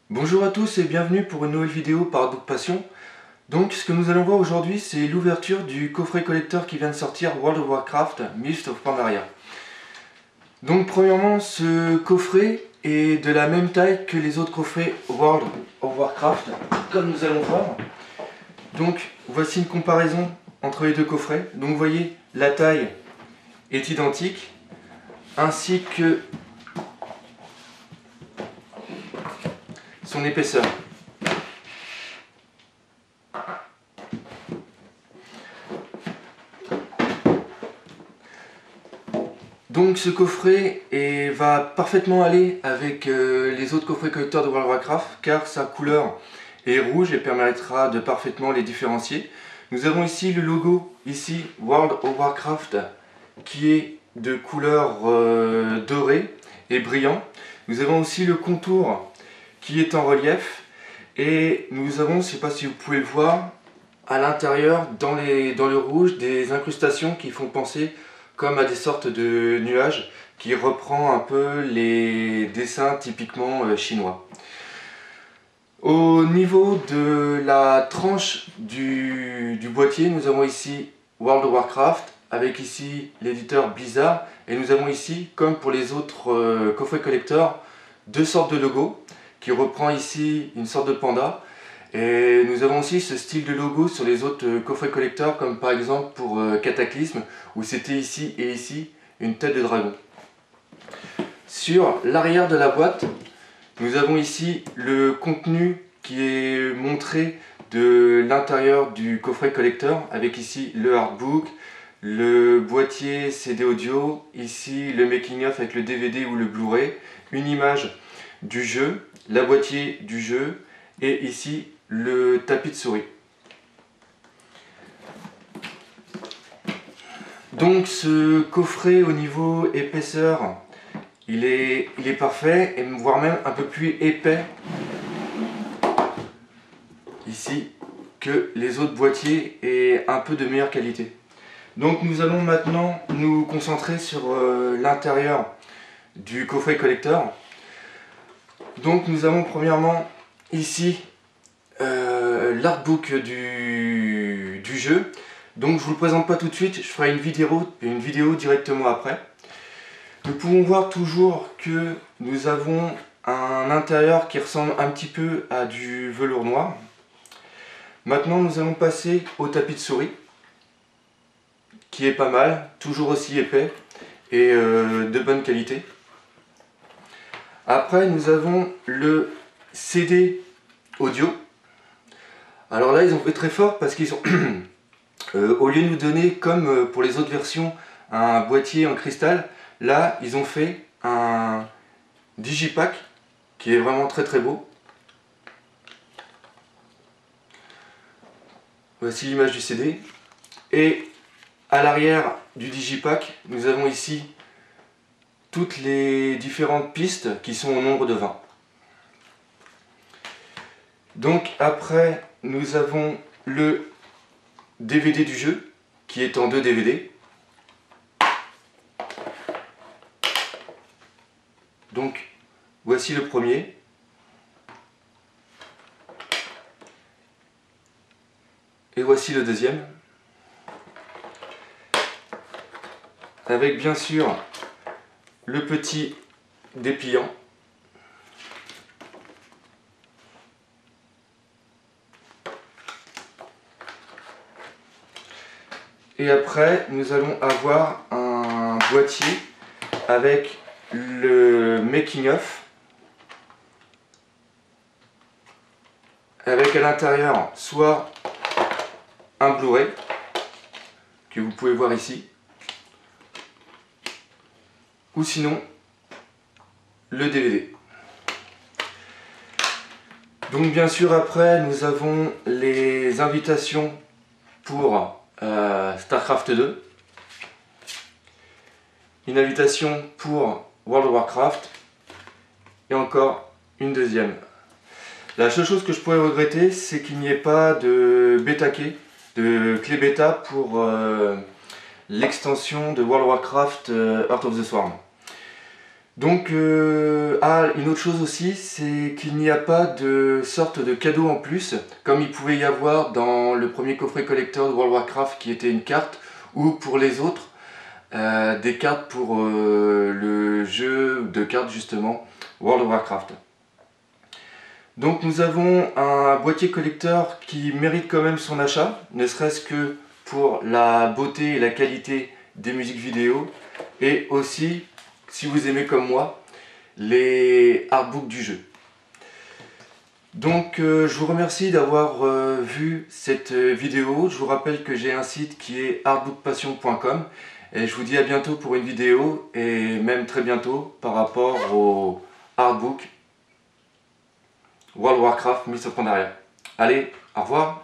Bonjour à tous et bienvenue pour une nouvelle vidéo par Book Passion. Donc ce que nous allons voir aujourd'hui, c'est l'ouverture du coffret collector qui vient de sortir, World of Warcraft Mists of Pandaria. Donc premièrement, ce coffret est de la même taille que les autres coffrets World of Warcraft, comme nous allons voir. Donc voici une comparaison entre les deux coffrets. Donc vous voyez, la taille est identique, ainsi que son épaisseur. Donc ce coffret va parfaitement aller avec les autres coffrets collecteurs de World of Warcraft, car sa couleur est rouge et permettra de parfaitement les différencier. Nous avons ici le logo, ici World of Warcraft, qui est de couleur dorée et brillant. Nous avons aussi le contour qui est en relief, et nous avons, je ne sais pas si vous pouvez le voir, à l'intérieur, dans le rouge, des incrustations qui font penser comme à des sortes de nuages, qui reprend un peu les dessins typiquement chinois. Au niveau de la tranche du boîtier, nous avons ici World of Warcraft, avec ici l'éditeur Blizzard, et nous avons ici, comme pour les autres coffrets collecteurs, deux sortes de logos, qui reprend ici une sorte de panda. Et nous avons aussi ce style de logo sur les autres coffrets collecteurs, comme par exemple pour Cataclysme, où c'était ici et ici une tête de dragon. Sur l'arrière de la boîte, nous avons ici le contenu qui est montré de l'intérieur du coffret collector, avec ici le artbook, le boîtier CD audio, ici le making of avec le DVD ou le Blu-ray, une image du jeu, la boîtier du jeu, et ici le tapis de souris. Donc ce coffret au niveau épaisseur, il est parfait, et voire même un peu plus épais ici que les autres boîtiers, et un peu de meilleure qualité. Donc nous allons maintenant nous concentrer sur l'intérieur du coffret collector. Donc nous avons premièrement ici l'artbook du jeu. Donc je vous le présente pas tout de suite, je ferai une vidéo directement après. Nous pouvons voir toujours que nous avons un intérieur qui ressemble un petit peu à du velours noir. Maintenant nous allons passer au tapis de souris, qui est pas mal, toujours aussi épais et de bonne qualité. Après nous avons le CD audio. Alors là ils ont fait très fort parce qu'ils ont au lieu de nous donner comme pour les autres versions un boîtier en cristal, là ils ont fait un digipack qui est vraiment très beau. Voici l'image du CD, et à l'arrière du digipack nous avons ici toutes les différentes pistes qui sont au nombre de 20. Donc après nous avons le DVD du jeu qui est en 2 DVD. Donc voici le premier. Et voici le deuxième. Avec bien sûr le petit dépliant. Et après, nous allons avoir un boîtier avec le making of, avec à l'intérieur soit un Blu-ray que vous pouvez voir ici, ou sinon le DVD. Donc bien sûr après nous avons les invitations pour StarCraft 2, une invitation pour World of Warcraft, et encore une deuxième. La seule chose que je pourrais regretter, c'est qu'il n'y ait pas de bêta key, de clé bêta pour l'extension de World of Warcraft Heart of the Swarm. Donc, une autre chose aussi, c'est qu'il n'y a pas de sorte de cadeau en plus, comme il pouvait y avoir dans le premier coffret collector de World of Warcraft qui était une carte, ou pour les autres, des cartes pour le jeu de cartes justement, World of Warcraft. Donc nous avons un boîtier collector qui mérite quand même son achat, ne serait-ce que pour la beauté et la qualité des musiques vidéo, et aussi, si vous aimez comme moi, les artbooks du jeu. Donc je vous remercie d'avoir vu cette vidéo. Je vous rappelle que j'ai un site qui est artbookpassion.com et je vous dis à bientôt pour une vidéo, et même très bientôt par rapport au artbook World of Warcraft Mists of Pandaria. Allez, au revoir.